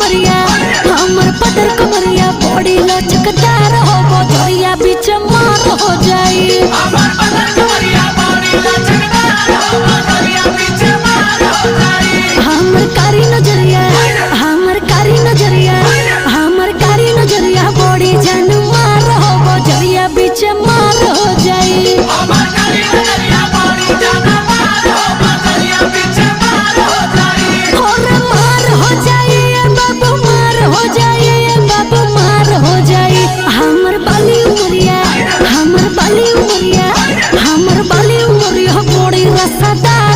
उमरिया हमर पतर कमरिया बॉडी लचकदार हो बजरिया बीच मार हो जाई हमर पतर कमरिया बॉडी लचकदार हो बजरिया बीच मार हो जाई हमर कारी नजरिया बॉडी जान मार हो बजरिया बीच मार हो जाई हमर कारी नजरिया बॉडी जान मार हो बजरिया बीच मार हो जाई और मार हो जाई बाबू मार हो जाई बाबू मार हो जाई हमर बाली उमरिया बॉडी रसदार